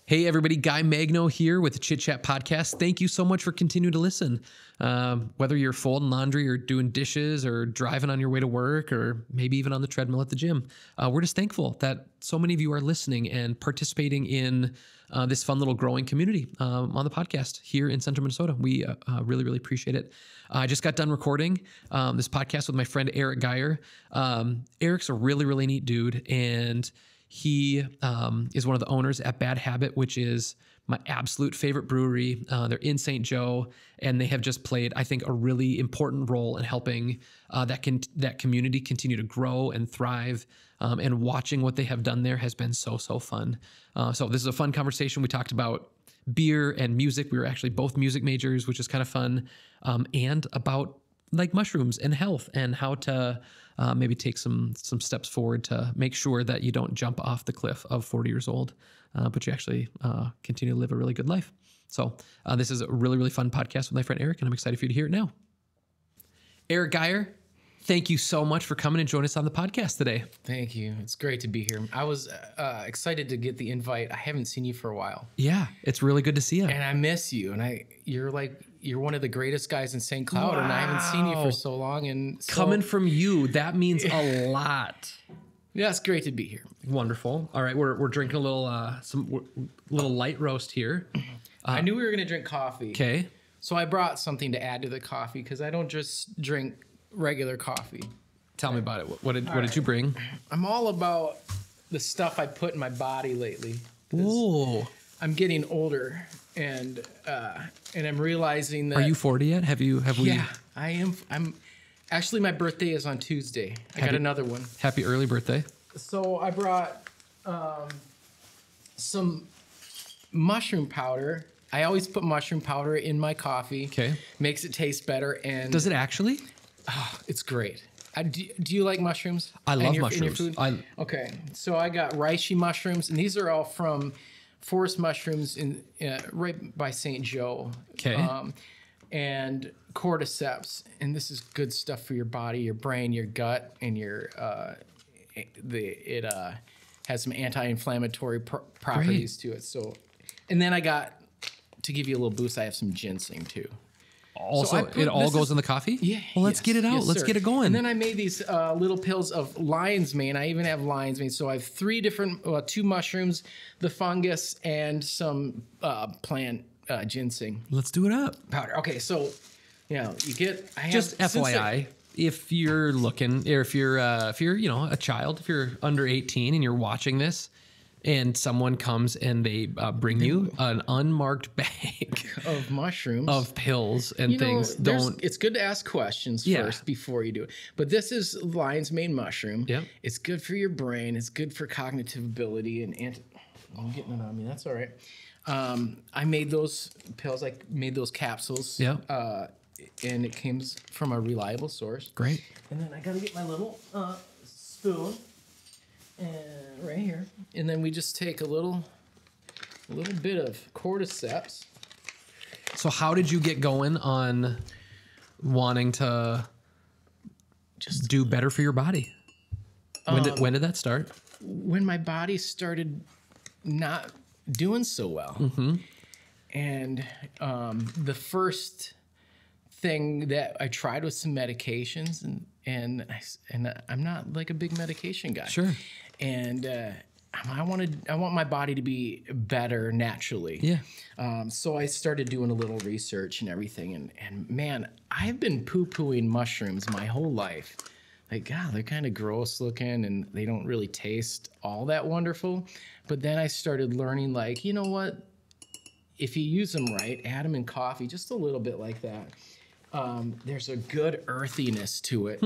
Hey, everybody. Guy Magno here with the Chit-Chat podcast. Thank you so much for continuing to listen. Whether you're folding laundry or doing dishes or driving on your way to work or maybe even on the treadmill at the gym, we're just thankful that so many of you are listening and participating in this fun little growing community on the podcast here in Central Minnesota. We really, really appreciate it. I just got done recording this podcast with my friend Eric Geier. Eric's a really, really neat dude, and he is one of the owners at Bad Habit, which is my absolute favorite brewery. They're in St. Joe, and they have just played, I think, a really important role in helping that community continue to grow and thrive. And watching what they have done there has been so fun. So this is a fun conversation. We talked about beer and music. We were actually both music majors, which is kind of fun, and about like mushrooms and health and how to maybe take some steps forward to make sure that you don't jump off the cliff of 40 years old, but you actually continue to live a really good life. So this is a really, really fun podcast with my friend Eric, and I'm excited for you to hear it now. Eric Geier, thank you so much for coming and joining us on the podcast today. Thank you. It's great to be here. I was excited to get the invite. I haven't seen you for a while. Yeah, it's really good to see you. And I miss you. And you're one of the greatest guys in St. Cloud, and I haven't seen you for so long. And so, coming from you, that means a lot. Yeah, it's great to be here. Wonderful. All right, we're drinking a little little light roast here. I knew we were going to drink coffee. Okay. So I brought something to add to the coffee because I don't just drink regular coffee. Tell me about it. What did you bring? I'm all about the stuff I put in my body lately. Ooh. I'm getting older, and I'm realizing that. Are you 40 yet? Have we? Yeah, I am. I'm actually, my birthday is on Tuesday. I got another one. Happy early birthday. So I brought some mushroom powder. I always put mushroom powder in my coffee. Okay. Makes it taste better. And does it actually? Oh, it's great. Do you like mushrooms? I love mushrooms. In your food? Okay. So I got reishi mushrooms, and these are all from forest mushrooms in right by St. Joe. Okay. And cordyceps, and this is good stuff for your body, your brain, your gut, and your it has some anti-inflammatory properties to it. So, and then I got, to give you a little boost, I have some ginseng too. Also, it all goes in the coffee? Yeah. Well, let's get it out. Let's get it going. And then I made these little pills of lion's mane. I even have lion's mane. So I have three different, two mushrooms, the fungus, and some plant ginseng. Let's do it up. Powder. Okay, so, you get... Just FYI, if you're looking, or if you're a child, if you're under 18 and you're watching this, and someone comes and they bring you an unmarked bag of mushrooms, of pills and things. It's good to ask questions first before you do it. But this is lion's mane mushroom. Yep. It's good for your brain. It's good for cognitive ability and I'm getting it on me. That's all right. I made those pills. I made those capsules. Yeah. And it came from a reliable source. Great. And then I got to get my little spoon. And right here. And then we just take a little bit of cordyceps. So how did you get going on wanting to just do better for your body? When did that start? When my body started not doing so well. Mm-hmm. And the first thing that I tried was some medications, and I'm not like a big medication guy. Sure. And I want my body to be better naturally. Yeah. So I started doing a little research and everything, and man, I've been poo-pooing mushrooms my whole life. Like, God, they're kind of gross looking, and they don't really taste all that wonderful. But then I started learning, like, you know what? If you use them right, add them in coffee, just a little bit like that. There's a good earthiness to it,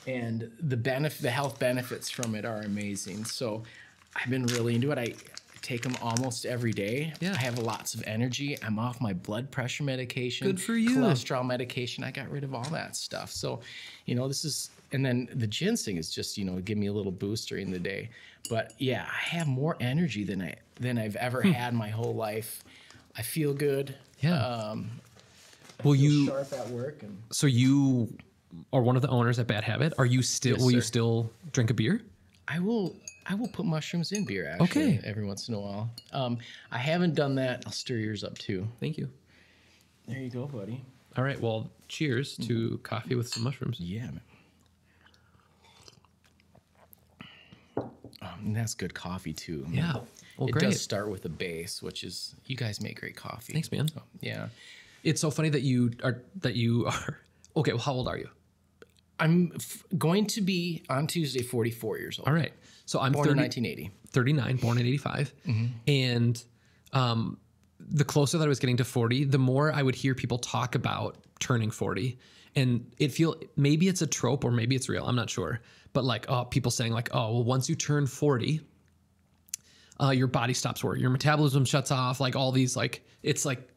and the health benefits from it are amazing. So I've been really into it. I take them almost every day. Yeah. I have lots of energy. I'm off my blood pressure medication. Good for you. Cholesterol medication. I got rid of all that stuff. So, this is, and then the ginseng is just, give me a little boost during the day. But yeah, I have more energy than I've ever had my whole life. I feel good. Yeah. Will you sharp at work? So you are one of the owners at Bad Habit. Are you still? Yes, will you sir. still drink a beer? I will. I will put mushrooms in beer, actually, every once in a while. I haven't done that. I'll stir yours up, too. Thank you. There you go, buddy. All right. Well, cheers to coffee with some mushrooms. Yeah, man. And that's good coffee, too. Yeah. Well, it great. does start with a base, which is, you guys make great coffee. Thanks, man. So, yeah. It's so funny that you are, okay. Well, how old are you? I'm going to be on Tuesday 44 years old. All right. So I'm born in 1980. 39, born in 85. And the closer that I was getting to 40, the more I would hear people talk about turning 40. And maybe it's a trope or maybe it's real. I'm not sure. But like, people saying like, oh, well, once you turn 40, your body stops working. Your metabolism shuts off. Like all these, like, it's like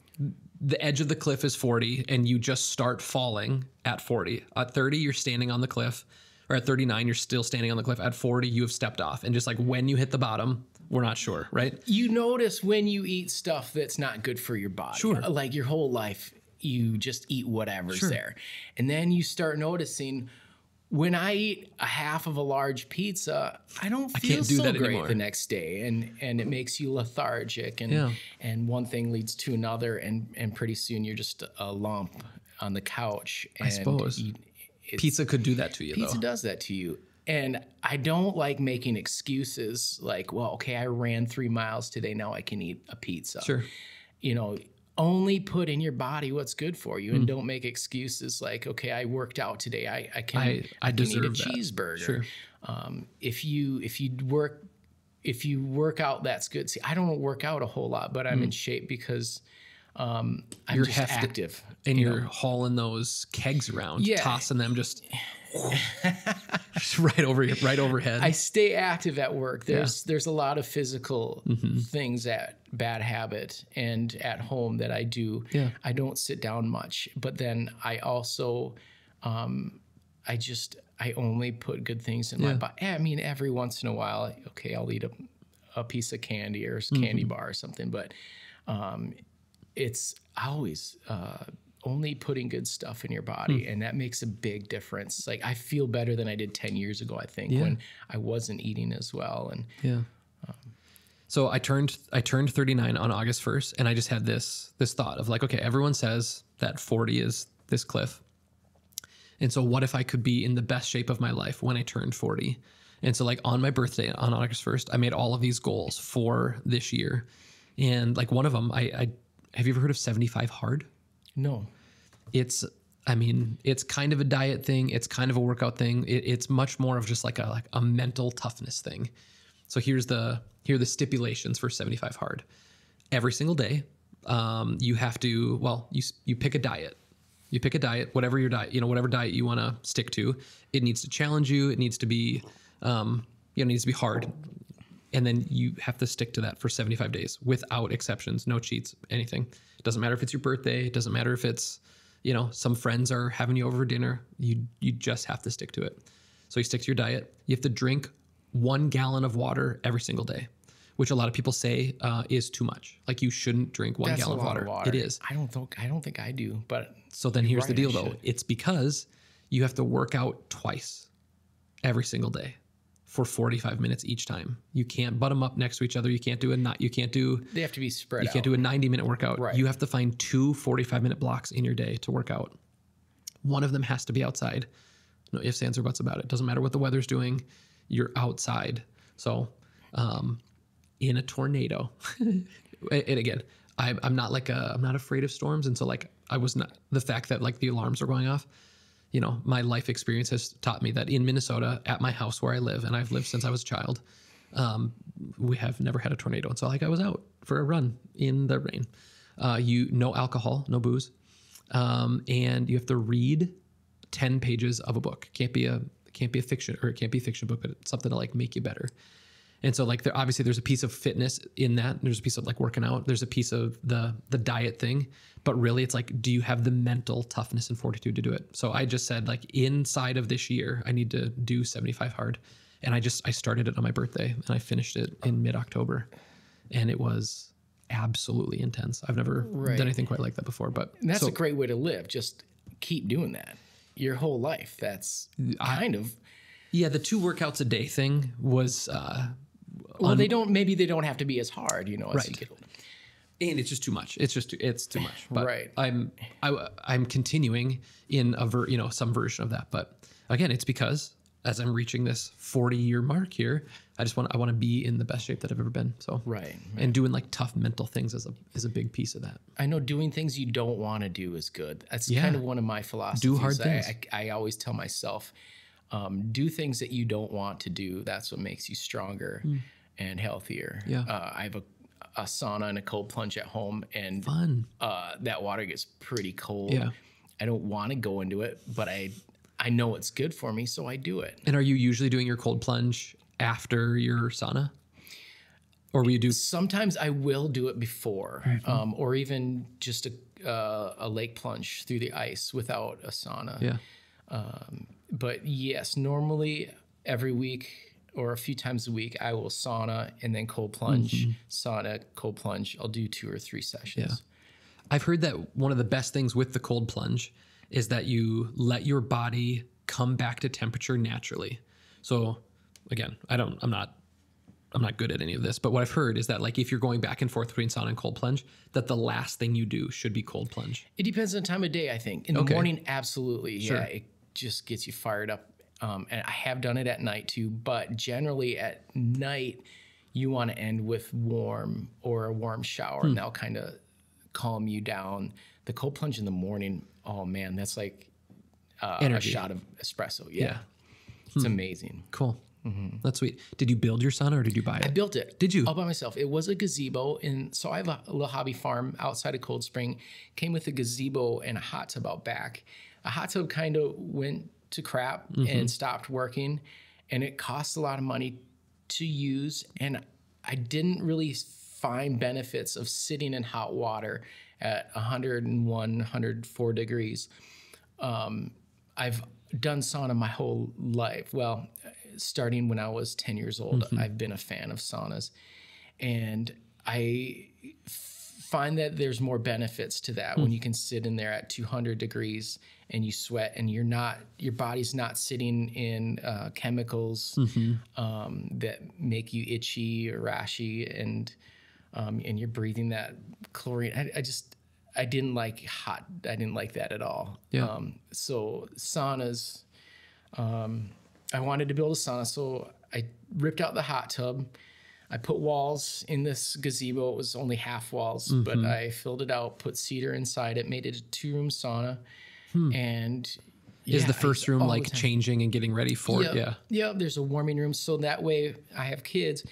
the edge of the cliff is 40 and you just start falling at 40. At 30, you're standing on the cliff. Or at 39, you're still standing on the cliff. At 40, you have stepped off. And just like when you hit the bottom, we're not sure, right? You notice when you eat stuff that's not good for your body. Sure. Like your whole life, you just eat whatever's there. And then you start noticing when I eat a half of a large pizza, I don't feel so great anymore the next day. And it makes you lethargic. And one thing leads to another. And pretty soon you're just a lump on the couch. And I suppose. Pizza could do that to you, Pizza does that to you. And I don't like making excuses like, well, okay, I ran 3 miles today. Now I can eat a pizza. Sure. You know, only put in your body what's good for you and don't make excuses like, okay, I worked out today. I can eat a cheeseburger. Sure. If you work out, that's good. See, I don't work out a whole lot, but I'm in shape because I'm just active. And you're hauling those kegs around, tossing them just right overhead. I stay active at work. There's a lot of physical things at Bad Habit and at home that I do. Yeah. I don't sit down much, but then I also, I only put good things in my body. I mean, every once in a while, okay, I'll eat a piece of candy or a candy bar or something, but it's always only putting good stuff in your body, and that makes a big difference. Like I feel better than I did 10 years ago, I think, when I wasn't eating as well. And so I turned 39 on August 1st, and I just had this thought of like, okay, everyone says that 40 is this cliff. And so what if I could be in the best shape of my life when I turned 40? And so like on my birthday on August 1st, I made all of these goals for this year. And like one of them, I have you ever heard of 75 hard? No. It's kind of a diet thing. It's kind of a workout thing. It's much more of just like a mental toughness thing. So here are the stipulations for 75 hard. Every single day, you have to, you pick a diet. You pick a diet, whatever your diet, whatever diet you want to stick to. It needs to challenge you. It needs to be, it needs to be hard. And then you have to stick to that for 75 days without exceptions, no cheats, anything. It doesn't matter if it's your birthday. It doesn't matter if it's, some friends are having you over for dinner. You just have to stick to it. So you stick to your diet. You have to drink 1 gallon of water every single day, which a lot of people say is too much. Like you shouldn't drink 1 gallon of water. It is. I don't think I do. But so then here's the deal, though. It's because you have to work out twice every single day for 45 minutes each time. You can't butt them up next to each other. You can't do they have to be spread out. You can't do a 90-minute workout. Right. You have to find 2 45-minute blocks in your day to work out. One of them has to be outside. No ifs, ands, or buts about it. Doesn't matter what the weather's doing. You're outside. So in a tornado, and again, I'm not afraid of storms. And so like I was not, the fact that like the alarms are going off, my life experience has taught me that in Minnesota at my house where I live, and I've lived since I was a child, we have never had a tornado. And so like I was out for a run in the rain. No alcohol, no booze. And you have to read 10 pages of a book. Can't be a fiction, or it can't be a fiction book, but it's something to like make you better. And so like there's a piece of fitness in that. There's a piece of like working out. There's a piece of the diet thing, but really it's like, do you have the mental toughness and fortitude to do it? So I just said like inside of this year, I need to do 75 hard. And I started it on my birthday and I finished it in mid-October, and it was absolutely intense. I've never done anything quite like that before, but that's a great way to live. Just keep doing that your whole life. That's kind of Yeah, the 2 workouts a day thing was Well, maybe they don't have to be as hard, you know, as you get older. and it's just too much. It's too much. But Right. I'm continuing in some version of that. But again, it's because as I'm reaching this 40-year mark here, I want to be in the best shape that I've ever been. So Right. And doing like tough mental things is a big piece of that. I know doing things you don't want to do is good. That's Yeah. kind of one of my philosophies. Do hard things. I always tell myself, do things that you don't want to do. That's what makes you stronger and healthier. Yeah. I have a sauna and a cold plunge at home, and Fun. that water gets pretty cold. Yeah. I don't want to go into it, but I know it's good for me, so I do it. And are you usually doing your cold plunge after your sauna? Or will you do? Sometimes I will do it before, or even just a lake plunge through the ice without a sauna. Yeah. But yes, normally every week or a few times a week, I will sauna and then cold plunge, sauna, cold plunge. I'll do 2 or 3 sessions. Yeah. I've heard that one of the best things with the cold plunge is that you let your body come back to temperature naturally. So again, I'm not good at any of this, but what I've heard is that like if you're going back and forth between sauna and cold plunge, that the last thing you do should be cold plunge. It depends on the time of day, I think. In the morning, absolutely. Sure. Yeah, it just gets you fired up. And I have done it at night too, but generally at night, you want to end with warm or a warm shower, and that'll kind of calm you down. The cold plunge in the morning, oh man, that's like a shot of espresso. Yeah. It's amazing. Cool. That's sweet. Did you build your sauna or did you buy it? I built it. Did you? All by myself. It was a gazebo. So I have a little hobby farm outside of Cold Spring. Came with a gazebo and a hot tub out back. A hot tub kind of went to crap and stopped working. And it cost a lot of money to use. And I didn't really find benefits of sitting in hot water at 101, 104 degrees. I've done sauna my whole life. Well, starting when I was 10 years old, I've been a fan of saunas. And I find that there's more benefits to that when you can sit in there at 200 degrees and you sweat and your body's not sitting in chemicals that make you itchy or rashy, and you're breathing that chlorine. I didn't like hot. I didn't like that at all. Yeah. So saunas, I wanted to build a sauna. So I ripped out the hot tub. I put walls in this gazebo. It was only half walls, but I filled it out, put cedar inside it, made it a 2-room sauna. And is the first room like changing and getting ready for it? Yeah. Yeah. There's a warming room. So that way I have kids.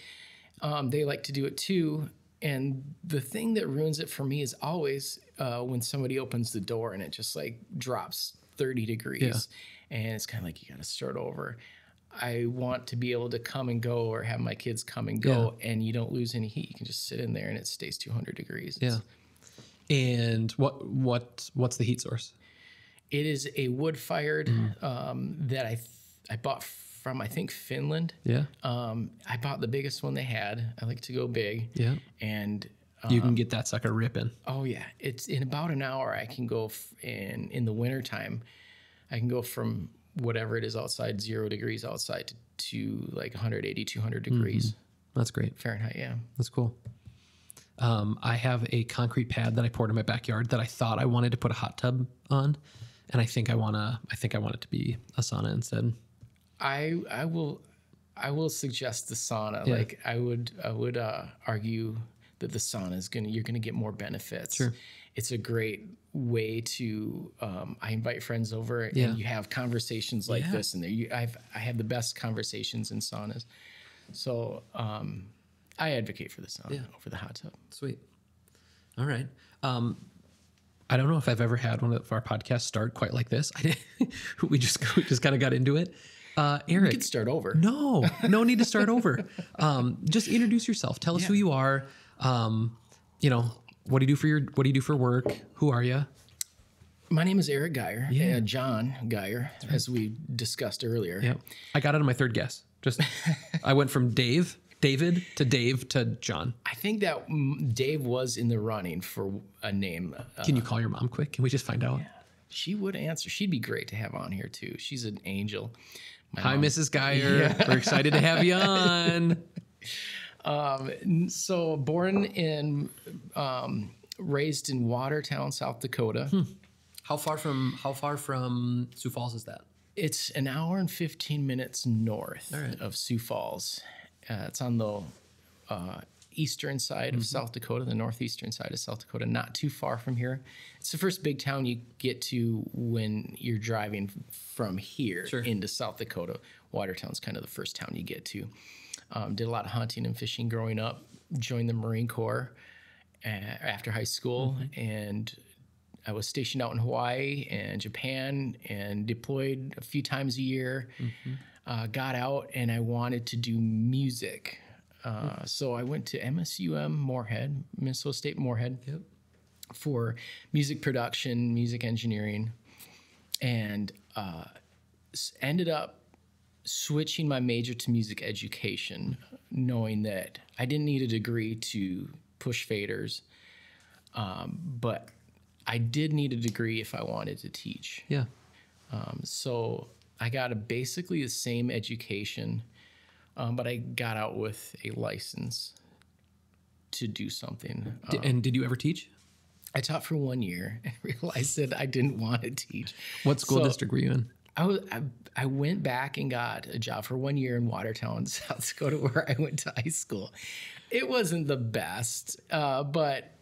They like to do it too. And the thing that ruins it for me is always when somebody opens the door and it just like drops 30 degrees and it's kind of like you got to start over. I want to be able to come and go, or have my kids come and go, and you don't lose any heat. You can just sit in there and it stays 200 degrees. Yeah. And what's the heat source? It is a wood fired that I bought from, I think, Finland. Yeah. I bought the biggest one they had. I like to go big. Yeah. And you can get that sucker ripping. Oh yeah. It's in about an hour. I can go in the wintertime, I can go from whatever it is outside, 0 degrees outside to like 180, 200 degrees. That's great. Fahrenheit. Yeah. That's cool. I have a concrete pad that I poured in my backyard that I thought I wanted to put a hot tub on. And I think I want it to be a sauna instead. I will suggest the sauna. Yeah. Like I would argue that the sauna is you're gonna get more benefits. Sure. It's a great way to. I invite friends over and you have conversations like this, and I have the best conversations in saunas. So I advocate for the sauna over the hot tub. Sweet. All right. I don't know if I've ever had one of our podcasts start quite like this. We just kind of got into it. Eric, we could start over. No need to start over. Just introduce yourself. Tell us who you are. What do you do for work? Who are you? My name is Eric Geier. John Geier, as we discussed earlier. Yep. I got it on my third guess. I went from David to Dave to John. I think that Dave was in the running for a name. Can you call your mom quick? Can we just find out? She would answer. She'd be great to have on here too. She's an angel. Hi, Mrs. Geier. We're excited to have you on. So born in, raised in Watertown, South Dakota. How far from Sioux Falls is that? It's an hour and 15 minutes north of Sioux Falls. It's on the eastern side of South Dakota, the northeastern side of South Dakota, not too far from here. It's the first big town you get to when you're driving from here into South Dakota. Watertown's kind of the first town you get to. Did a lot of hunting and fishing growing up, joined the Marine Corps after high school, and I was stationed out in Hawaii and Japan and deployed a few times a year. Got out and I wanted to do music. So I went to MSUM Moorhead, Minnesota State Moorhead, for music production, music engineering, and ended up switching my major to music education, knowing that I didn't need a degree to push faders, but I did need a degree if I wanted to teach. So I got basically the same education, but I got out with a license to do something. And did you ever teach? I taught for 1 year and realized that I didn't want to teach. What school district were you in? I went back and got a job for 1 year in Watertown, South Dakota, where I went to high school. It wasn't the best, but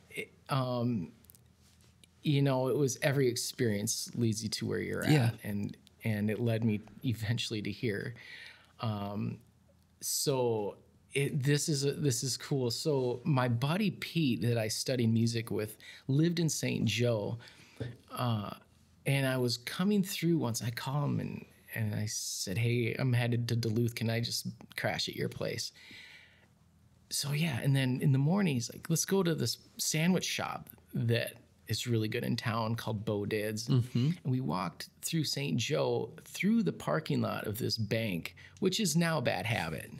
you know, it was every experience leads you to where you're at, and it led me eventually to here. So this is cool. So my buddy Pete that I studied music with lived in St. Joe, and I was coming through once. I called him and I said, "Hey, I'm headed to Duluth. Can I just crash at your place?" So yeah, and then in the morning he's like, "Let's go to this sandwich shop that is really good in town called Bo Dids." And we walked through St. Joe through the parking lot of this bank, which is now Bad Habit.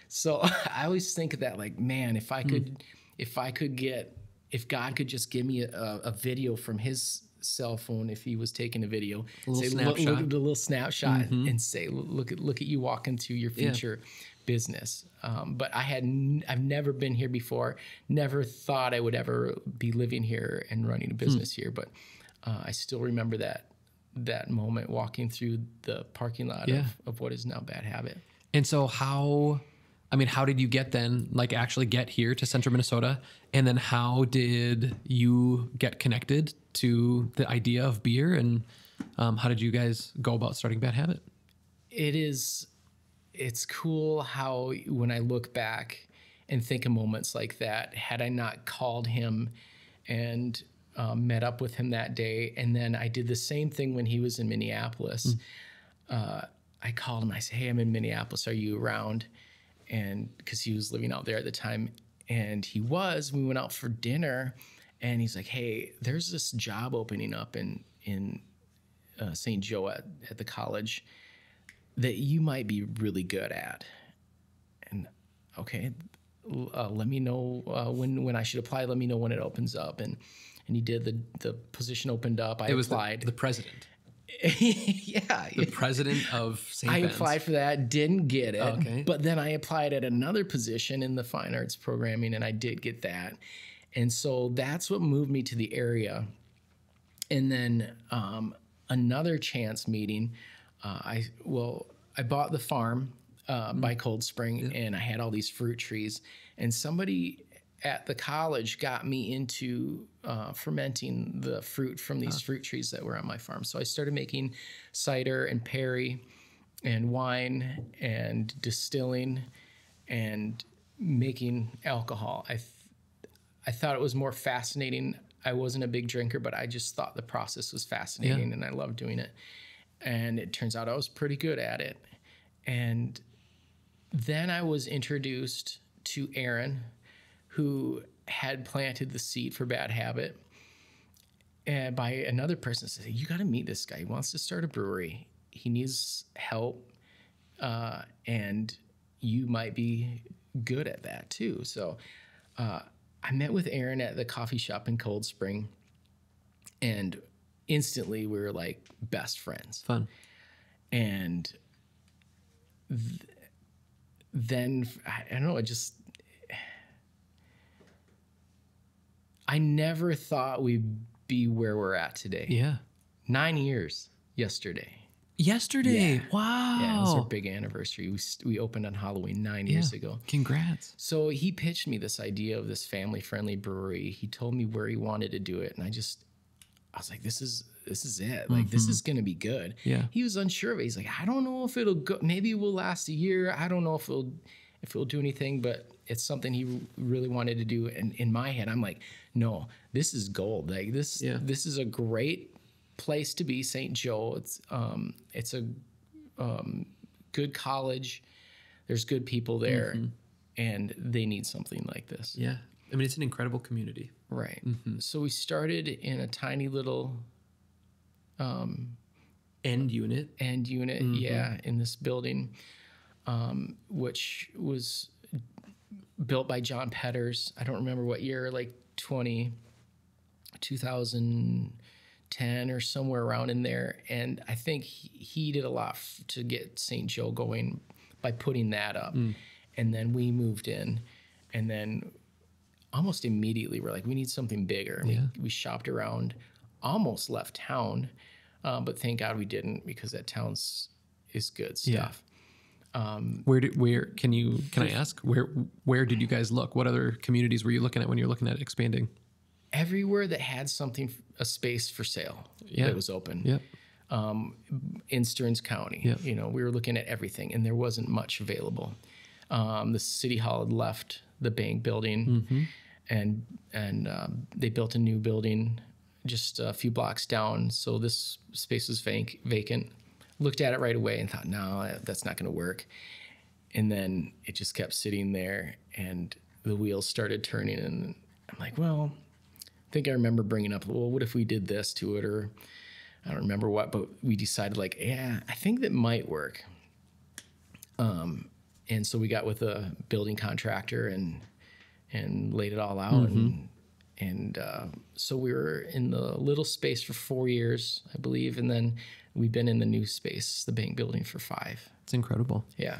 So I always think of that, like, man, if God could just give me a video from his cell phone, if he was taking a video, look at the little snapshot and say, look at you walking through your future business. But I've never been here before, never thought I would ever be living here and running a business here. But I still remember that moment walking through the parking lot of what is now Bad Habit. And so how did you actually get here to Central Minnesota? And then how did you get connected to the idea of beer? And how did you guys go about starting Bad Habit? It's cool how when I look back and think of moments like that, had I not called him and met up with him that day, and then I did the same thing when he was in Minneapolis. I called him. I said, "Hey, I'm in Minneapolis. Are you around?" And because he was living out there at the time, and he was. We went out for dinner, and he's like, "Hey, there's this job opening up in St. Joe at the college that you might be really good at." And okay, let me know when I should apply. Let me know when it opens up. And he did. The position opened up. I applied. The president. Yeah. The president of St. I Ben's. applied for that, didn't get it. But then I applied at another position in the fine arts programming, and I did get that. And so that's what moved me to the area. And then another chance meeting, I bought the farm by Cold Spring, and I had all these fruit trees. And somebody at the college got me into fermenting the fruit from these fruit trees that were on my farm. So I started making cider and perry and wine and distilling and making alcohol. I thought it was more fascinating. I wasn't a big drinker, but I just thought the process was fascinating and I loved doing it. And it turns out I was pretty good at it. And then I was introduced to Aaron, who had planted the seed for Bad Habit, and by another person said, "You got to meet this guy. He wants to start a brewery. He needs help, and you might be good at that too." So I met with Aaron at the coffee shop in Cold Spring, and instantly we were like best friends. Fun. And then I don't know, I never thought we'd be where we're at today. Yeah. 9 years yesterday. Yesterday. Wow. Yeah, it was our big anniversary. We opened on Halloween 9 years ago. Congrats. So he pitched me this idea of this family-friendly brewery. He told me where he wanted to do it, and I was like, this is it. Like, this is going to be good. Yeah. He was unsure of it. He's like, I don't know if it'll go. Maybe we'll last a year. I don't know if it'll do anything, but it's something he really wanted to do. And in my head, I'm like, no, this is gold. Like this is a great place to be, St. Joe. It's a good college. There's good people there, and they need something like this. Yeah. I mean, it's an incredible community. Right. So we started in a tiny little End unit. In this building, which was built by John Petters. I don't remember what year, like 2010 or somewhere around in there. And I think he did a lot to get St. Joe going by putting that up. And then we moved in, and then almost immediately we're like, we need something bigger. We shopped around, almost left town, but thank God we didn't, because that town is good stuff. Can I ask where did you guys look? What other communities were you looking at when you're looking at expanding? Everywhere that had a space for sale that was open. Yep. In Stearns County, we were looking at everything, and there wasn't much available. The city hall had left the bank building, and they built a new building just a few blocks down. So this space was vacant. Looked at it right away and thought, no, that's not going to work. And then it just kept sitting there, and the wheels started turning. And I'm like, well, I think I remember bringing up, well, what if we did this to it? Or I don't remember what, but we decided, like, yeah, I think that might work. And so we got with a building contractor and laid it all out. And so we were in the little space for 4 years, I believe. And then we've been in the new space, the bank building, for 5. It's incredible. Yeah.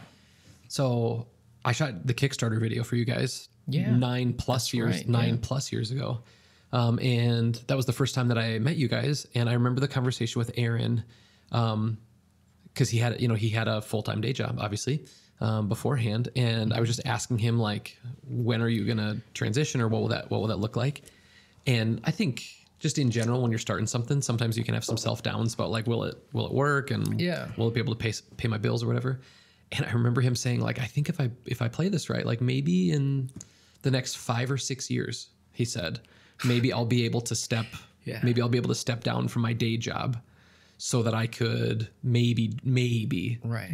So I shot the Kickstarter video for you guys 9+ years, 9+ years ago. And that was the first time that I met you guys. And I remember the conversation with Aaron, because he had a full-time day job, obviously, beforehand. And I was just asking him, like, when are you going to transition, or what will that look like? And I think just in general, when you're starting something, sometimes you can have some self-downs about, like, will it work? And will it be able to pay my bills or whatever? And I remember him saying, like, I think if I play this right, like, maybe in the next 5 or 6 years, he said, maybe I'll be able to step down from my day job so that I could maybe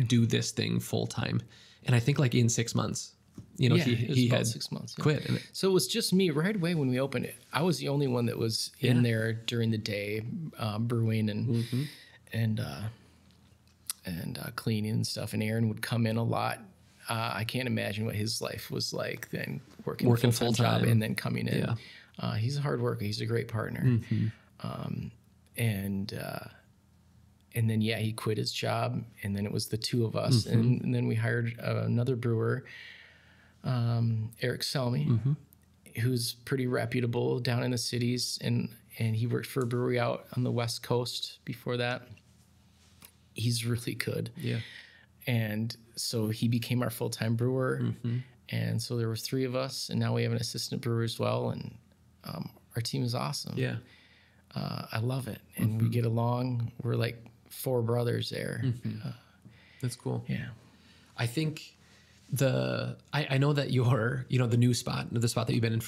do this thing full time. And I think, like, in 6 months, he had 6 months quit. So it was just me right away when we opened it. I was the only one that was in there during the day, brewing and cleaning and stuff. And Aaron would come in a lot. I can't imagine what his life was like then, working a full-time job and then coming in. Yeah. He's a hard worker. He's a great partner. And then, he quit his job, and then it was the two of us. And then we hired another brewer, Eric Selmy, who's pretty reputable down in the cities. And he worked for a brewery out on the West Coast before that. He's really good. Yeah. And so he became our full-time brewer. And so there were 3 of us, and now we have an assistant brewer as well. And our team is awesome. Yeah. I love it. And we get along. We're like 4 brothers there. That's cool. Yeah. I think I know that your, the new spot, the spot that you've been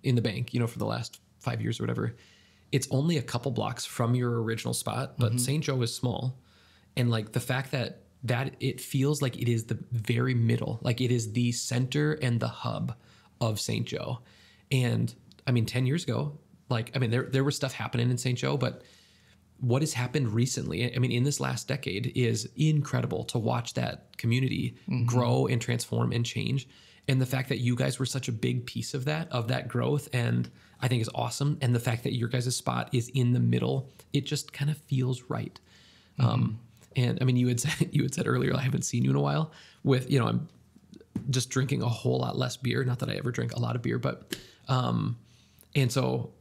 in the bank, for the last 5 years or whatever, it's only a couple blocks from your original spot, but St. Joe is small. And, like, the fact that it feels like it is the very middle, like it is the center and the hub of St. Joe. And I mean, 10 years ago, like, I mean, there was stuff happening in St. Joe, but what has happened recently, I mean, in this last decade, is incredible to watch that community grow and transform and change. And the fact that you guys were such a big piece of that growth, and I think is awesome. And the fact that your guys' spot is in the middle, it just kind of feels right. And I mean, you had said earlier, I haven't seen you in a while with, I'm just drinking a whole lot less beer. Not that I ever drink a lot of beer, but, and so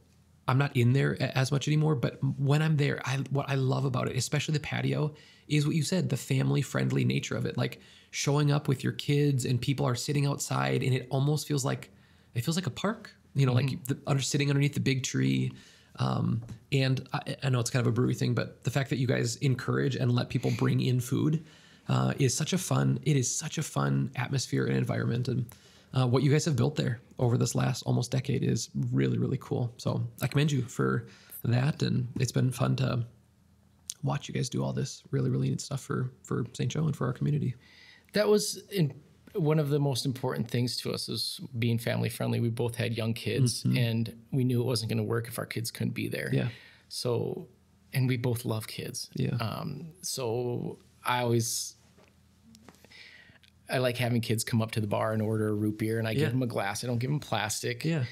I'm not in there as much anymore, but when I'm there, what I love about it, especially the patio, is what you said, the family friendly nature of it. Like showing up with your kids and people are sitting outside and it almost feels like a park, like sitting underneath the big tree. And I know it's kind of a brewery thing, but the fact that you guys encourage and let people bring in food, is such a fun atmosphere and environment. And, what you guys have built there over this last almost decade is really, really cool. So I commend you for that. And it's been fun to watch you guys do all this really, really neat stuff for St. Joe and for our community. That was one of the most important things to us is being family friendly. We both had young kids and we knew it wasn't going to work if our kids couldn't be there. Yeah. So, and we both love kids. Yeah. So I like having kids come up to the bar and order a root beer and I give them a glass. I don't give them plastic. Yeah.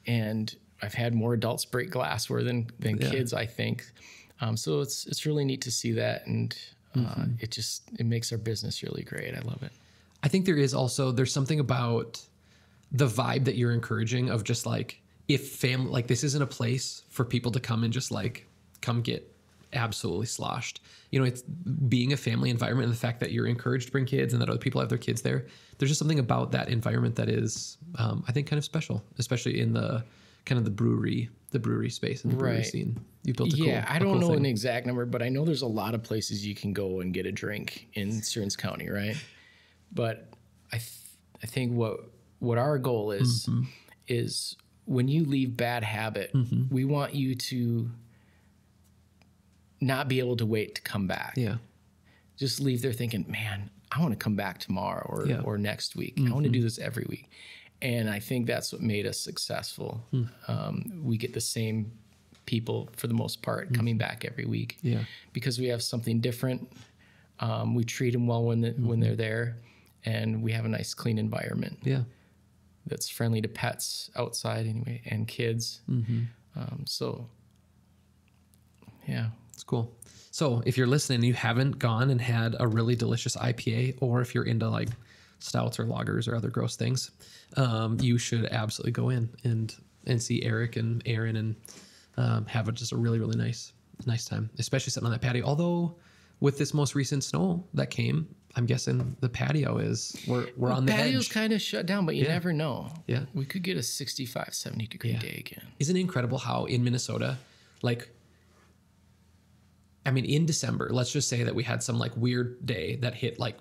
And I've had more adults break glassware than kids, I think. So it's really neat to see that. And it makes our business really great. I love it. I think there's something about the vibe that you're encouraging of just like, if family, like this isn't a place for people to come and just like come get absolutely sloshed. It's being a family environment and the fact that you're encouraged to bring kids and that other people have their kids there. There's just something about that environment that is, I think, kind of special, especially in the kind of the brewery space and the brewery scene. You built a cool thing. I don't know an exact number, but I know there's a lot of places you can go and get a drink in Stearns County, right? But I think what our goal is when you leave Bad Habit, we want you to not be able to wait to come back. Yeah. Just leave there thinking, man, I want to come back tomorrow or next week. I want to do this every week. And I think that's what made us successful. We get the same people for the most part coming back every week because we have something different. We treat them well when they're there and we have a nice clean environment. Yeah. That's friendly to pets outside anyway and kids. So yeah. It's cool. So if you're listening and you haven't gone and had a really delicious IPA, or if you're into like stouts or lagers or other gross things, you should absolutely go in and see Eric and Aaron and have just a really, really nice time, especially sitting on that patio. Although with this most recent snow that came, I'm guessing the patio we're on the edge. Patio's kind of shut down, but you never know. Yeah. We could get a 65, 70 degree day again. Isn't it incredible how in Minnesota, like, I mean, in December, let's just say that we had some like weird day that hit like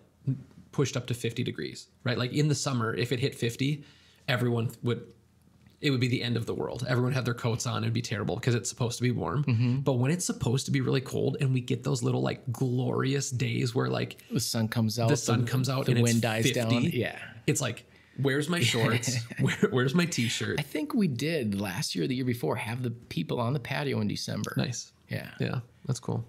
pushed up to 50 degrees, right? Like in the summer, if it hit 50, it would be the end of the world. Everyone had their coats on. It'd be terrible because it's supposed to be warm. But when it's supposed to be really cold and we get those little like glorious days where like the sun comes out, the and wind dies 50, down. Yeah. It's like, where's my shorts? Where's my t-shirt? I think we did last year or the year before have the people on the patio in December. Nice. Yeah. Yeah. That's cool.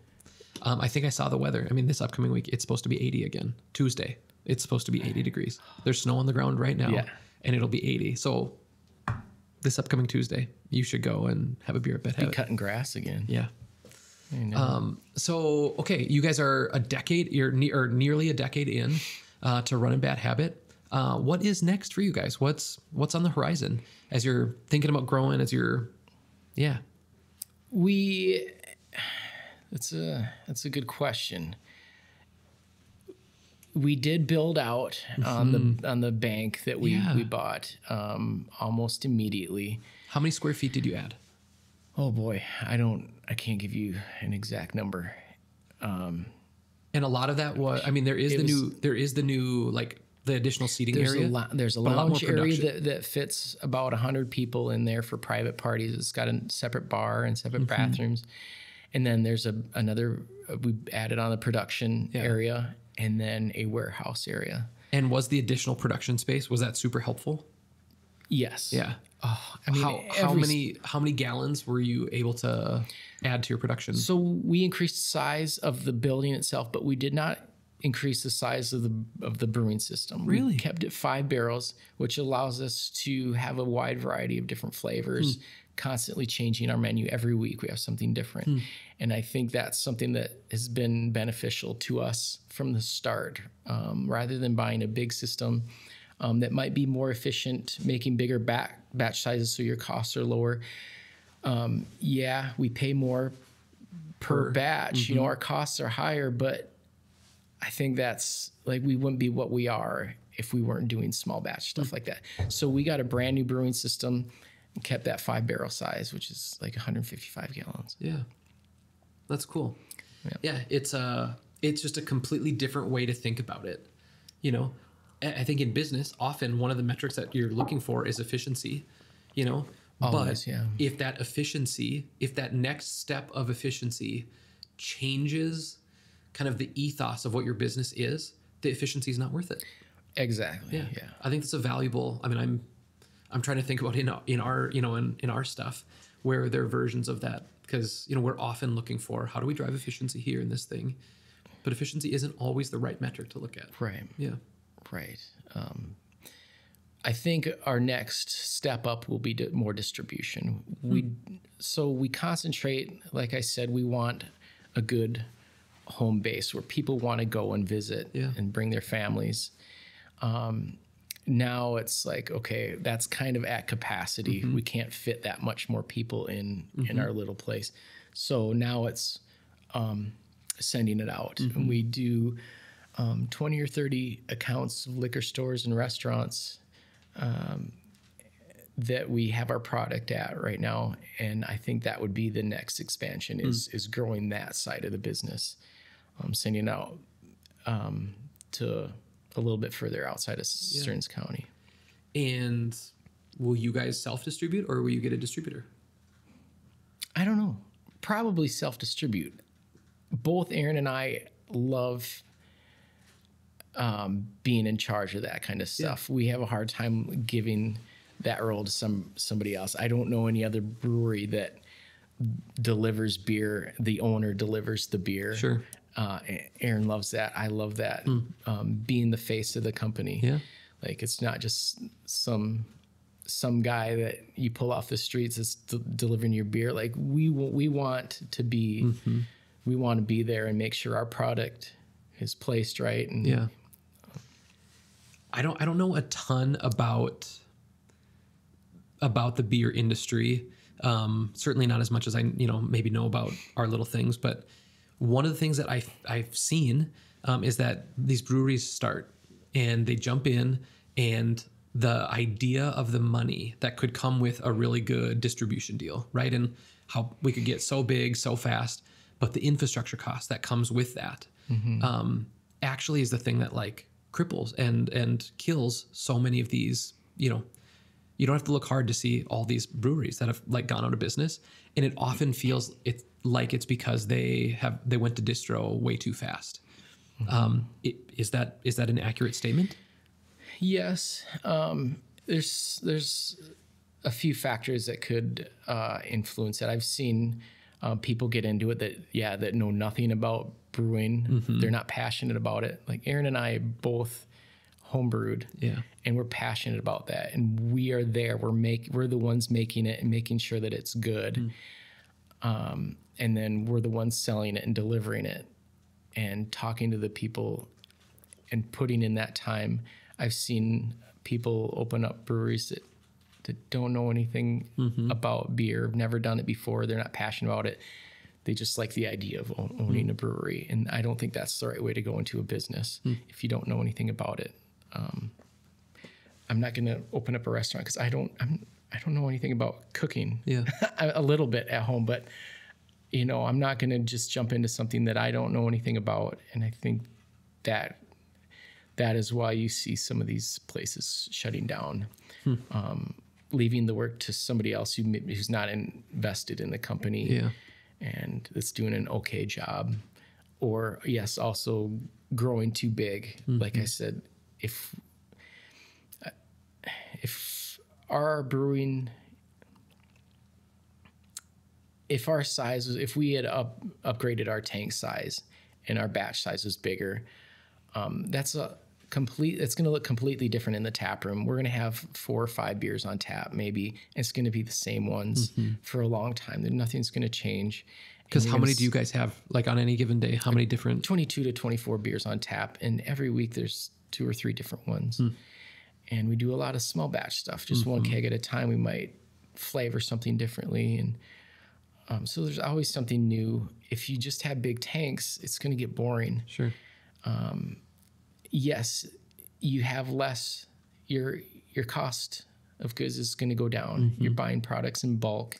I think I saw the weather. I mean, this upcoming week, it's supposed to be 80 again. Tuesday, it's supposed to be 80 degrees. There's snow on the ground right now and it'll be 80. So this upcoming Tuesday, you should go and have a beer at Bad Habit. Be cutting grass again. Yeah. So, okay, you guys are nearly a decade in to running Bad Habit. What is next for you guys? What's on the horizon as you're thinking about growing, That's a good question. We did build out on the bank that we bought almost immediately. How many square feet did you add? Oh boy, I can't give you an exact number. And a lot of that was, I mean, there is the new like the additional seating area. There's a lounge area that fits about 100 people in there for private parties. It's got a separate bar and separate bathrooms. And then there's we added on the production area and then a warehouse area. And was the additional production space, was that super helpful? Yes. Yeah. Oh, I mean, how many gallons were you able to add to your production? So we increased the size of the building itself, but we did not increase the size of the brewing system. Really? We kept it 5 barrels, which allows us to have a wide variety of different flavors constantly changing our menu. Every week we have something different. And I think that's something that has been beneficial to us from the start. Rather than buying a big system that might be more efficient, making bigger batch sizes so your costs are lower. Yeah, we pay more per batch. You know, our costs are higher, but I think that's like, we wouldn't be what we are if we weren't doing small batch stuff like that. So we got a brand new brewing system and kept that 5-barrel size, which is like 155 gallons. Yeah. That's cool. Yeah. It's just a completely different way to think about it. You know, I think in business, often one of the metrics that you're looking for is efficiency, you know, Always, but if that next step of efficiency changes kind of the ethos of what your business is, the efficiency is not worth it. Exactly. Yeah. I think that's a valuable, I mean, I'm trying to think about in our stuff where there are versions of that, because, you know, we're often looking for how do we drive efficiency here in this thing, but efficiency isn't always the right metric to look at. Right. Yeah. Right. I think our next step up will be more distribution. So we concentrate, like I said, we want a good home base where people want to go and visit and bring their families. Now it's like, okay, that's kind of at capacity. We can't fit that much more people in our little place. So now it's sending it out. And we do 20 or 30 accounts of liquor stores and restaurants that we have our product at right now. And I think that would be the next expansion is growing that side of the business, sending out to a little bit further outside of Stearns County. And will you guys self-distribute or will you get a distributor? I don't know. Probably self-distribute. Both Aaron and I love being in charge of that kind of stuff. We have a hard time giving that role to somebody else. I don't know any other brewery that delivers beer. The owner delivers the beer. Sure. Aaron loves that. I love that. Being the face of the company. Yeah. Like, it's not just some guy that you pull off the streets that's delivering your beer. Like, we want to be, we want to be there and make sure our product is placed right. And I don't know a ton about the beer industry. Certainly not as much as I, maybe know about our little things, but one of the things that I've seen is that these breweries start and they jump in, and the idea of the money that could come with a really good distribution deal, right? And how we could get so big so fast, but the infrastructure cost that comes with that actually is the thing that like cripples and kills so many of these. You don't have to look hard to see all these breweries that have like gone out of business, and it often feels it's because they went to distro way too fast. Is that an accurate statement? Yes. There's a few factors that could influence it. I've seen people get into it that know nothing about brewing. They're not passionate about it. Like Aaron and I both homebrewed, and we're passionate about that, and we are there. We're the ones making it and making sure that it's good, and then we're the ones selling it and delivering it, and talking to the people, and putting in that time. I've seen people open up breweries that don't know anything about beer, never done it before. They're not passionate about it. They just like the idea of owning a brewery, and I don't think that's the right way to go into a business if you don't know anything about it. I'm not going to open up a restaurant because I don't know anything about cooking. Yeah, a little bit at home, but I'm not going to just jump into something that I don't know anything about. And I think that is why you see some of these places shutting down, leaving the work to somebody else who's not invested in the company and that's doing an okay job, or also growing too big. Like I said, if our brewing, if we had upgraded our tank size and our batch size was bigger, that's it's going to look completely different in the tap room. We're going to have 4 or 5 beers on tap, maybe. It's going to be the same ones for a long time. Nothing's going to change. Because how many do you guys have, like, on any given day? How many different? 22 to 24 beers on tap. And every week there's 2 or 3 different ones. And we do a lot of small batch stuff, just one keg at a time. We might flavor something differently. And so there's always something new. If you just have big tanks, it's going to get boring. Sure. Yes, you have less, your cost of goods is going to go down. You're buying products in bulk,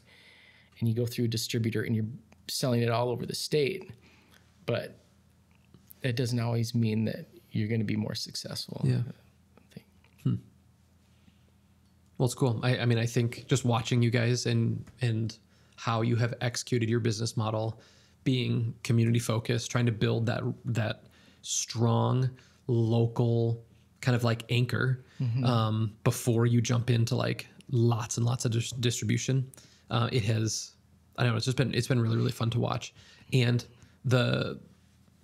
and you go through a distributor and you're selling it all over the state, but that doesn't always mean that you're going to be more successful. Yeah. I think. Well, it's cool. I mean, I think just watching you guys and how you have executed your business model, being community focused, trying to build that strong local kind of like anchor before you jump into like lots and lots of distribution. It has, I don't know, it's been really, really fun to watch. And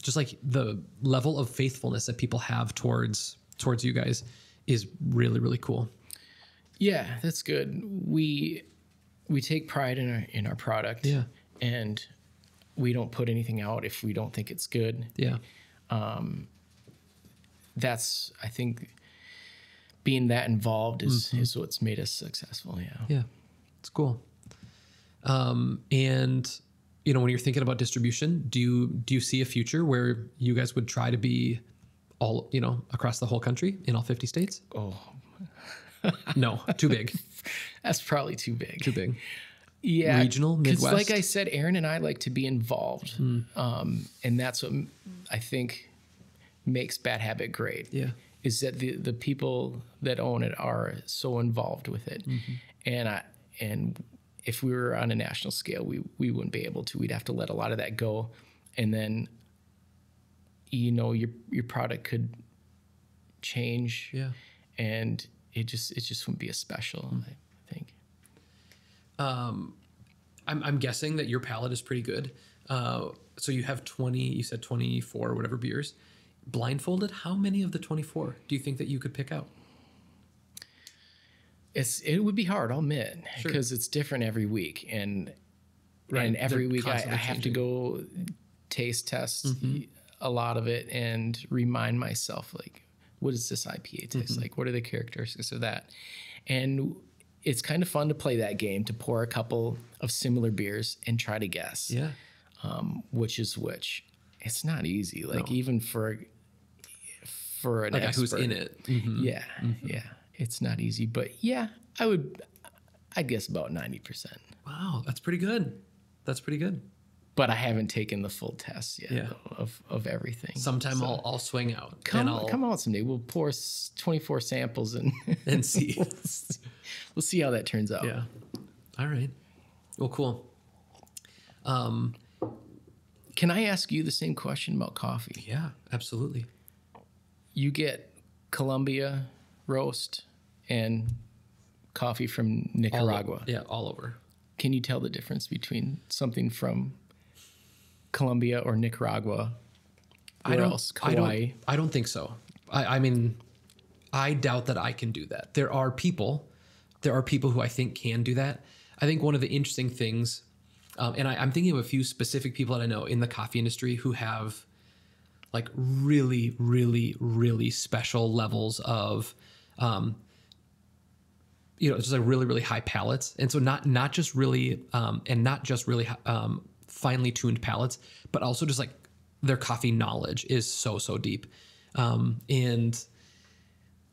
just like the level of faithfulness that people have towards you guys is really, really cool. Yeah, that's good. We take pride in our product. Yeah. And we don't put anything out if we don't think it's good. Yeah. That's, I think, being that involved is what's made us successful. Yeah. Yeah. It's cool. And you know, when you're thinking about distribution, do you see a future where you guys would try to be all, you know, across the whole country in all 50 states? Oh, no, too big. That's probably too big. Too big. Yeah. Regional, Midwest. Like I said, Aaron and I like to be involved. And that's what I think makes Bad Habit great. Yeah. Is that the people that own it are so involved with it. And if we were on a national scale, we wouldn't be able to. We'd have to let a lot of that go. And then, you know, your product could change. Yeah. And it just wouldn't be as special, I think. I'm guessing that your palate is pretty good. So you have 20, you said 24 or whatever beers. Blindfolded, how many of the 24 do you think that you could pick out? It would be hard, I'll admit, because it's different every week. And every week I have to go taste test a lot of it and remind myself, like, what does this IPA taste like? What are the characteristics of that? And it's kind of fun to play that game, to pour a couple of similar beers and try to guess which is which. It's not easy. Like even for an like expert, who's in it. Yeah. It's not easy, but yeah, I'd guess about 90%. Wow, that's pretty good. That's pretty good. But I haven't taken the full test yet of everything. Sometime I'll swing out. Come out someday. We'll pour 24 samples and see. We'll see how that turns out. Yeah. All right. Well, cool. Can I ask you the same question about coffee? Yeah, absolutely. You get Colombia roast and coffee from Nicaragua. All over. Can you tell the difference between something from Colombia or Nicaragua? Where else? Hawaii? I don't think so. I mean, I doubt that I can do that. There are people who I think can do that. I think one of the interesting things, and I'm thinking of a few specific people that I know in the coffee industry who have like really, really, really special levels of, just like really, really high palates. And so not just really, finely tuned palates, but also just like their coffee knowledge is so, so deep. And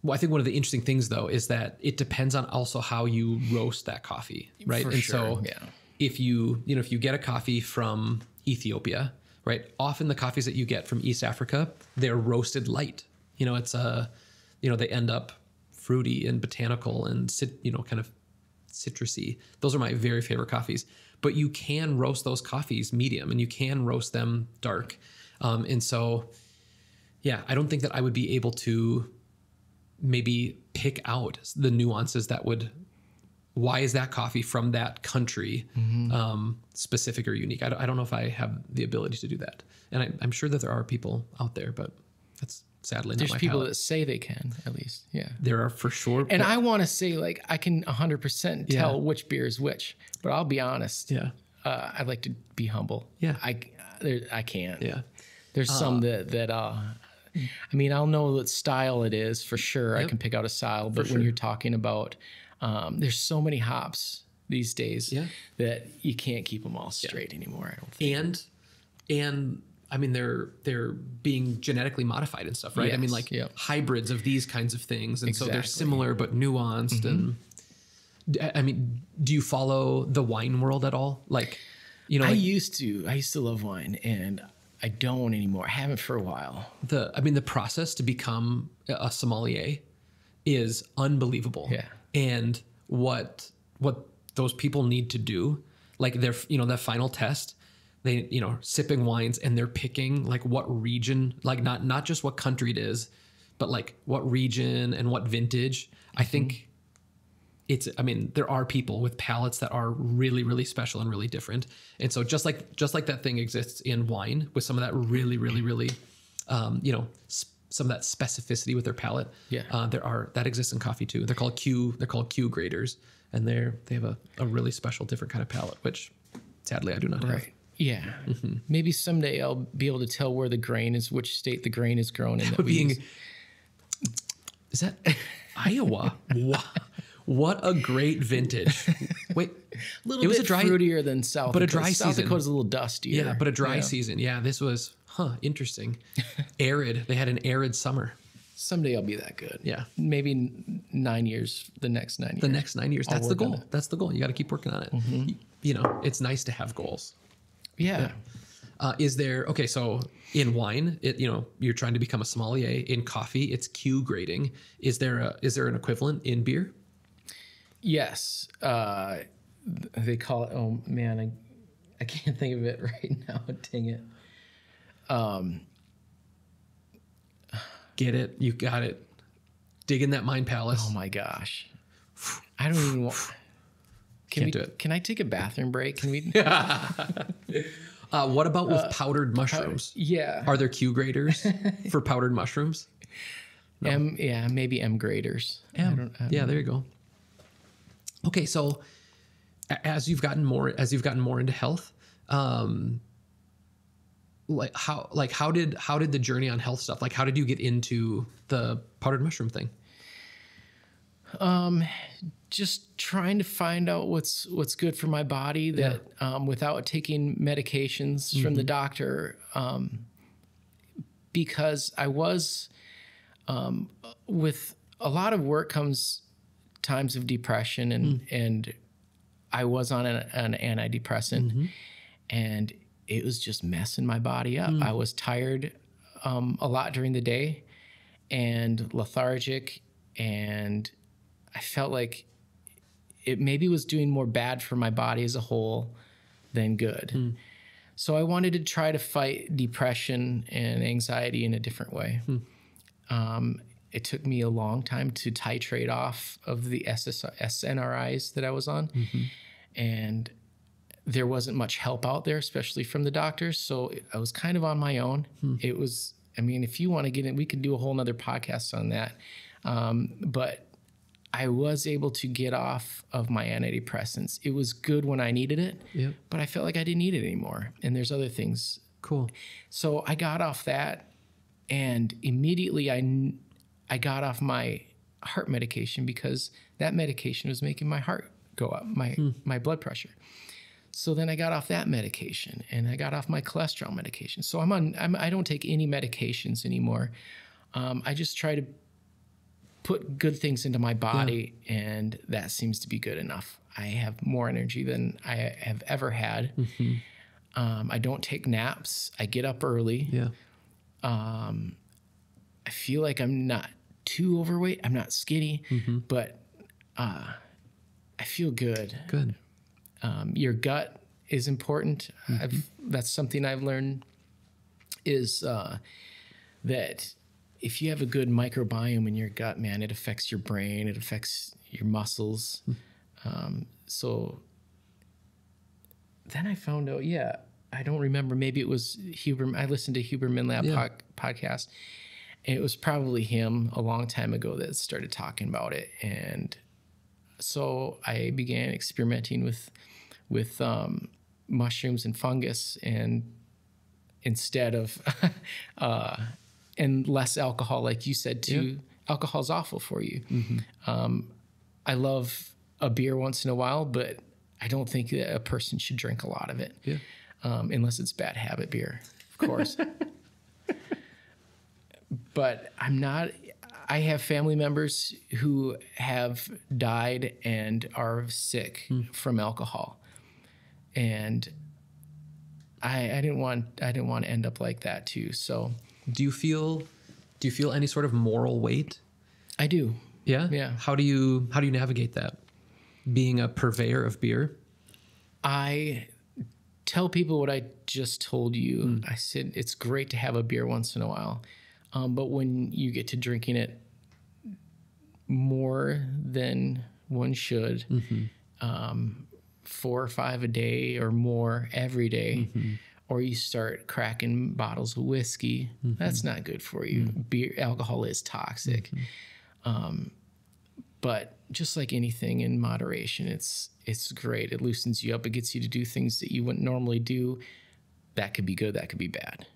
well, I think one of the interesting things though, is that it depends on also how you roast that coffee. Right. So if you get a coffee from Ethiopia, right, often the coffees that you get from East Africa, they're roasted light. It's they end up fruity and botanical and kind of citrusy. Those are my very favorite coffees. But you can roast those coffees medium, and you can roast them dark. And so, yeah, I don't think that I would be able to maybe pick out the nuances that would. Why is that coffee from that country specific or unique? I don't know if I have the ability to do that. And I'm sure that there are people out there, but sadly not There's my people palate. that say they can, at least. Yeah. There are for sure. And I want to say, like, I can 100% Yeah. tell which beer is which, but I'll be honest. Yeah. I'd like to be humble. Yeah. I can't. Yeah. There's some that I mean, I'll know what style it is for sure. I can pick out a style, but when you're talking about, there's so many hops these days that you can't keep them all straight anymore. I don't think. And I mean, they're being genetically modified and stuff, right? Yes, I mean, like hybrids of these kinds of things. And so they're similar, but nuanced. And I mean, do you follow the wine world at all? Like, you know, I used to love wine, and I don't anymore. I haven't for a while. The process to become a sommelier is unbelievable. Yeah. And what those people need to do, like their, you know, that final test, they, you know, sipping wines and they're picking like what region, like not just what country it is, but like what region and what vintage. I think I mean, there are people with palates that are really, really special and really different. And so just like that thing exists in wine with some of that really, really, really, you know, some of that specificity with their palate. Yeah. That exists in coffee too. They're called Q graders, and they have a really special, different kind of palate, which sadly I do not have. Yeah. Maybe someday I'll be able to tell where the grain is, which state the grain is grown in. Is that Iowa? Wow. What a great vintage. Wait, it was a dry, fruitier than South, but a dry season. South Dakota's a little dustier. Yeah, but a dry season. Yeah, this was interesting. Arid. They had an arid summer. Someday I'll be that good. Yeah, maybe 9 years. The next 9 years. The next 9 years. That's the goal. That's the goal. You got to keep working on it. You know, it's nice to have goals. Yeah. Is there, okay, so in wine, you know, you're trying to become a sommelier. In coffee, it's Q grading. Is there an equivalent in beer? Yes. They call it, oh man, I can't think of it right now. Dang it. Get it. You got it. Dig in that mind palace. Oh my gosh. I don't even want... Can't do it. Can I take a bathroom break? Can we? What about with powdered mushrooms? Yeah. Are there Q graders for powdered mushrooms? No. Maybe M graders. Yeah, there you go. Okay, so as you've gotten more into health, how did the journey on health stuff? Like, how did you get into the powdered mushroom thing? Just trying to find out what's good for my body that without taking medications from the doctor, because I was with a lot of work comes times of depression and I was on an antidepressant and it was just messing my body up. I was tired a lot during the day and lethargic, and I felt like it maybe was doing more bad for my body as a whole than good. So I wanted to try to fight depression and anxiety in a different way. It took me a long time to titrate off of the SNRIs that I was on. And there wasn't much help out there, especially from the doctors. So I was kind of on my own. It was, I mean, if you want to get in, we could do a whole nother podcast on that. But I was able to get off of my antidepressants. It was good when I needed it, but I felt like I didn't need it anymore. And there's other things. Cool. So I got off that, and immediately I got off my heart medication because that medication was making my heart go up, my blood pressure. So then I got off that medication, and I got off my cholesterol medication. So I don't take any medications anymore. I just try to put good things into my body, and that seems to be good enough. I have more energy than I have ever had. I don't take naps. I get up early. I feel like I'm not too overweight. I'm not skinny, but I feel good. Good. Your gut is important. That's something I've learned is that if you have a good microbiome in your gut, man, it affects your brain, it affects your muscles. So then I found out, I don't remember, maybe it was Huber. I listened to Huberman Lab podcast, And it was probably him a long time ago that started talking about it. And so I began experimenting with mushrooms and fungus, and instead of and less alcohol, like you said too. Yeah. Alcohol's awful for you. I love a beer once in a while, but I don't think that a person should drink a lot of it. Yeah. Unless it's Bad Habit beer, of course. But I have family members who have died and are sick from alcohol. And I didn't want to end up like that too. So do you feel any sort of moral weight? I do. Yeah. Yeah. How do you navigate that? Being a purveyor of beer? I tell people what I just told you. I said, it's great to have a beer once in a while. But when you get to drinking it more than one should, 4 or 5 a day or more every day, or you start cracking bottles of whiskey, that's not good for you. Beer, alcohol is toxic. But just like anything in moderation, it's great. It loosens you up. It gets you to do things that you wouldn't normally do. That could be good. That could be bad.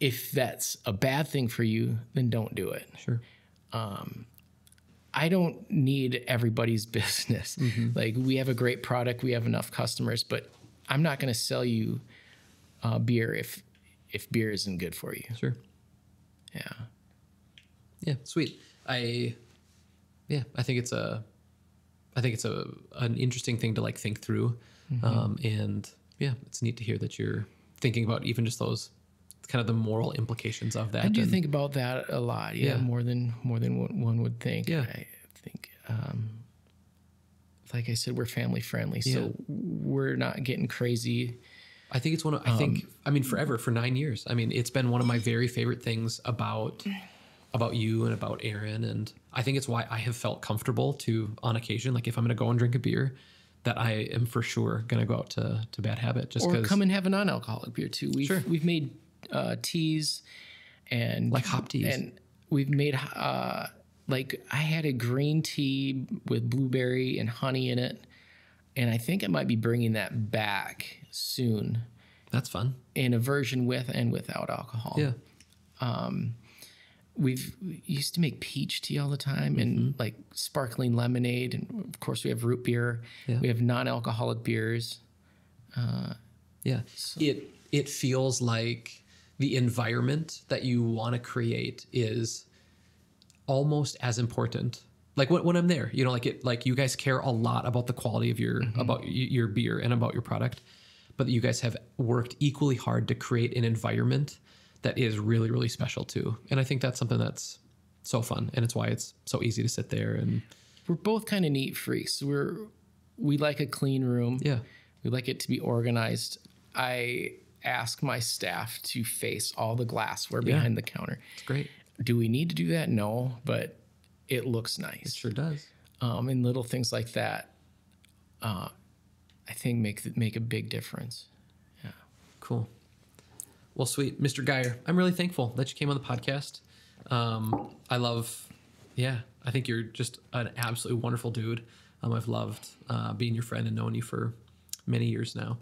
If that's a bad thing for you, then don't do it. Sure. I don't need everybody's business. Like, we have a great product. We have enough customers, but I'm not going to sell you beer if beer isn't good for you. Sure. Yeah. Yeah. Sweet. I think it's an interesting thing to like think through. And yeah, it's neat to hear that you're thinking about even just those kind of the moral implications of that. I do think about that a lot. Yeah. More than what one would think. Yeah. I think, like I said, we're family friendly, so we're not getting crazy. I think it's forever, for 9 years. I mean, it's been one of my very favorite things about you and about Aaron. And I think it's why I have felt comfortable to, on occasion, like if I'm going to go and drink a beer, that I am for sure going to go out to Bad Habit. Just or come and have a non-alcoholic beer too. We've made teas and like hop teas. And we've made, like I had a green tea with blueberry and honey in it. And I think I might be bringing that back soon. That's fun. In a version with and without alcohol. Yeah. We used to make peach tea all the time and like sparkling lemonade. And of course we have root beer. Yeah. We have non-alcoholic beers. So. It feels like the environment that you want to create is almost as important. Like when I'm there, like you guys care a lot about the quality of about your beer and about your product, but you guys have worked equally hard to create an environment that is really, really special too. And I think that's something that's so fun, and it's why it's so easy to sit there. And we're both kind of neat freaks. We like a clean room. Yeah. We like it to be organized. I ask my staff to face all the glassware behind the counter. It's great. Do we need to do that? No, but it looks nice. It sure does. And little things like that, I think make a big difference. Yeah. Cool. Well, sweet. Mr. Geier, I'm really thankful that you came on the podcast. I think you're just an absolutely wonderful dude. I've loved being your friend and knowing you for many years now.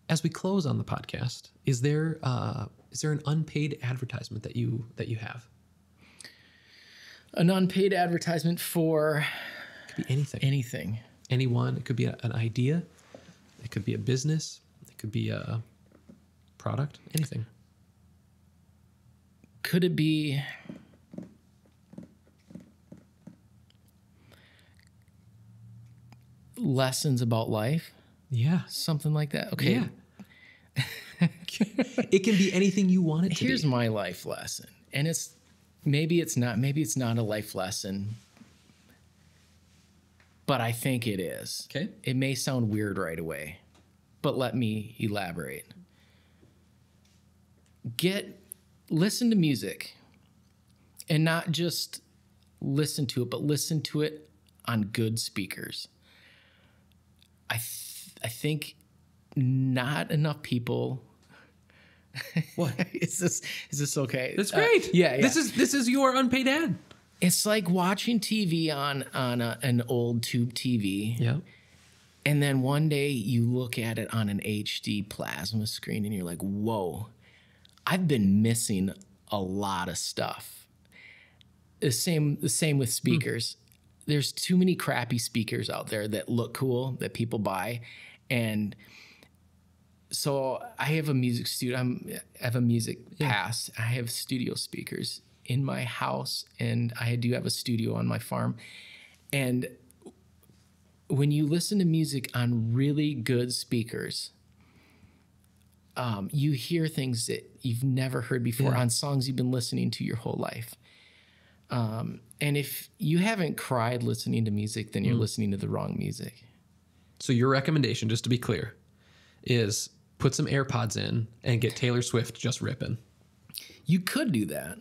As we close on the podcast, is there an unpaid advertisement that you have? An unpaid advertisement for? It could be anything. Anything. Anyone. It could be an idea. It could be a business. It could be a product. Anything. Could it be lessons about life? Yeah. Something like that. Okay. Yeah. It can be anything you want it to Here's be. my life lesson. And maybe it's not a life lesson, but I think it is. Okay. It may sound weird right away, but let me elaborate. Listen to music, and not just listen to it, but listen to it on good speakers. I think not enough people What? Is this okay? That's great. Yeah. This is your unpaid ad. It's like watching TV on an old tube TV. Yeah. And then one day you look at it on an HD plasma screen and you're like, whoa, I've been missing a lot of stuff. The same with speakers. There's too many crappy speakers out there that look cool that people buy. And so I have a music studio. I have a music pass. I have studio speakers in my house, and I do have a studio on my farm. And when you listen to music on really good speakers, you hear things that you've never heard before on songs you've been listening to your whole life. And if you haven't cried listening to music, then you're listening to the wrong music. So your recommendation, just to be clear, is put some AirPods in and get Taylor Swift just ripping. You could do that.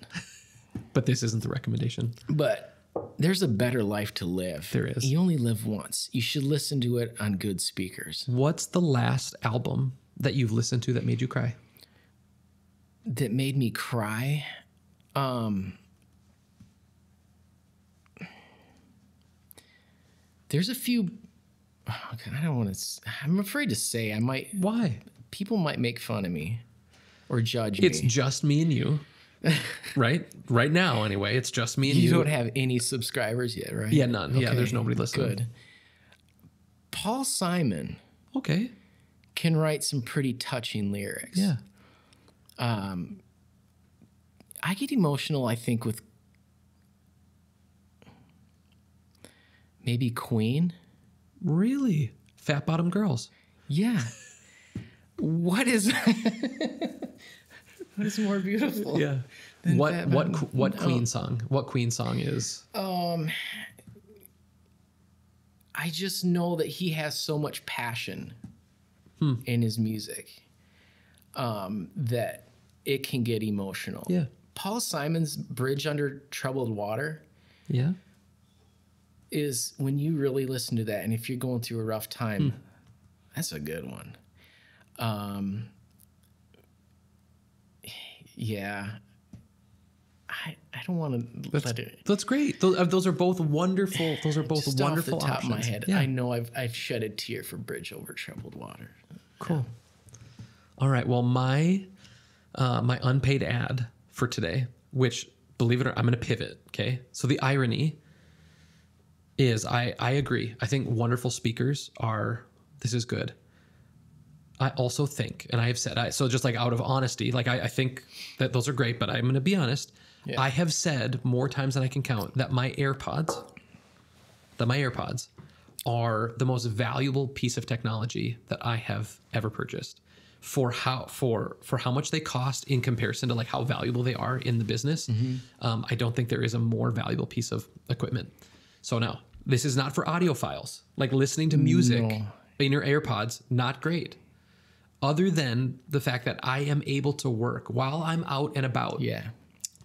But this isn't the recommendation. But there's a better life to live. There is. You only live once. You should listen to it on good speakers. What's the last album that you've listened to that made you cry? That made me cry? There's a few. I don't want to. I'm afraid to say. I might. Why? People might make fun of me or judge me. It's just me and you, right? Right now, anyway. It's just me and you. You don't have any subscribers yet, right? Yeah, none. Okay. Yeah, there's nobody listening. Good. Paul Simon. Okay. Can write some pretty touching lyrics. Yeah. I get emotional, I think, with maybe Queen. Really? Fat bottom girls. Yeah. What is more beautiful? Yeah. What Queen song? What Queen song is? I just know that he has so much passion in his music that it can get emotional. Yeah. Paul Simon's Bridge Under Troubled Water. Yeah. Is when you really listen to that, and if you're going through a rough time, that's a good one. Yeah. I don't want to let it. That's great. Those are both wonderful. Those are both Just wonderful off the top options. of my head, Yeah. I know I've shed a tear for Bridge Over Troubled Water. Cool. All right. Well, my unpaid ad for today, which, believe it or not, I'm going to pivot. Okay. So the irony is I agree. I think wonderful speakers this is good. I also think, and I have said, so just like out of honesty, like I think that those are great, but I'm going to be honest. Yeah. I have said more times than I can count that my AirPods are the most valuable piece of technology that I have ever purchased for how much they cost in comparison to like how valuable they are in the business. I don't think there is a more valuable piece of equipment. So now, this is not for audiophiles. Like listening to music in your AirPods, not great. Other than the fact that I am able to work while I'm out and about,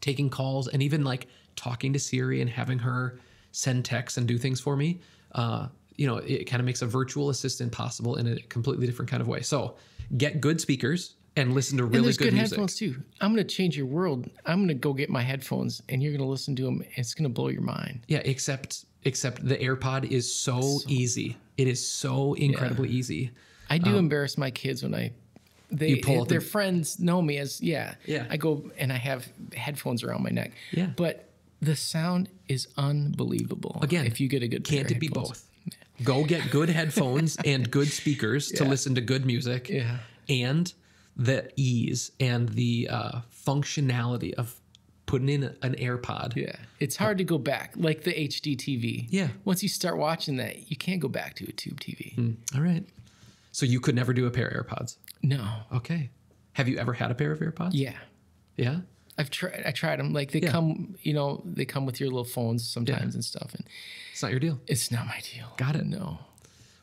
taking calls and even like talking to Siri and having her send texts and do things for me. It kind of makes a virtual assistant possible in a completely different kind of way. So get good speakers and listen to really good music. Headphones too. I'm going to change your world. I'm going to go get my headphones and you're going to listen to them. And it's going to blow your mind. Yeah, except the AirPod is so easy. It is so incredibly easy. I do embarrass my kids when their friends know me as I go and I have headphones around my neck. Yeah. But the sound is unbelievable. Again, if you get a good pair can't of it be headphones. both? Go get good headphones and good speakers to listen to good music. Yeah. And the ease and the functionality of putting in an AirPod. Yeah. It's hard to go back, like the HD TV. Yeah. Once you start watching that, you can't go back to a tube TV. All right. So you could never do a pair of AirPods? No. Okay. Have you ever had a pair of AirPods? Yeah. Yeah? I tried them. Like they come with your little phones sometimes and stuff. And it's not your deal. It's not my deal. Got it. No.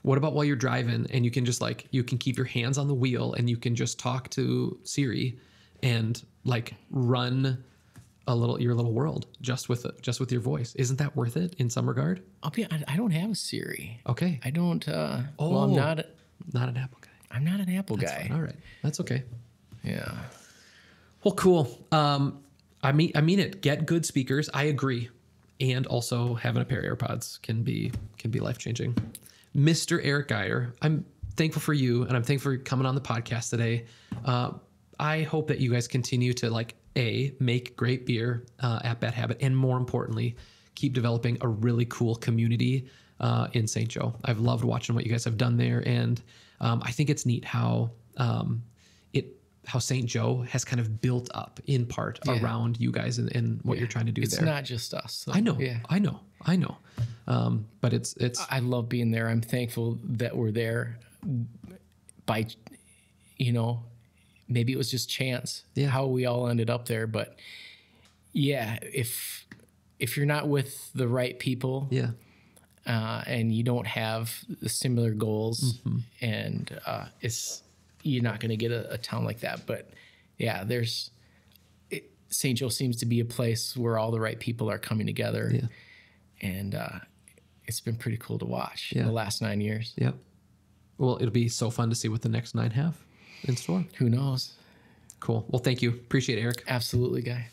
What about while you're driving and you can just you can keep your hands on the wheel and you can just talk to Siri and like run your little world just with your voice? Isn't that worth it in some regard? I don't have a Siri. Okay. I don't. Well, I'm not an Apple guy. I'm not an Apple That's guy. fine. All right. That's okay. Yeah. Well, cool. I mean it. Get good speakers. I agree. And also having a pair of AirPods can be life changing. Mr. Eric Geier, I'm thankful for you, and I'm thankful for coming on the podcast today. I hope that you guys continue to make great beer at Bad Habit, and more importantly, keep developing a really cool community in St. Joe. I've loved watching what you guys have done there, and I think it's neat how St. Joe has kind of built up in part around you guys and what you're trying to do there. It's not just us. So, I know. But it's. I love being there. I'm thankful that we're there. By, maybe it was just chance how we all ended up there. But yeah, if you're not with the right people, and you don't have the similar goals, and you're not going to get a town like that. But yeah, St. Joe seems to be a place where all the right people are coming together, and it's been pretty cool to watch the last 9 years. Yep. Well, it'll be so fun to see what the next 9 have in store. Who knows? Cool. Well, thank you. Appreciate it, Eric. Absolutely, Guy.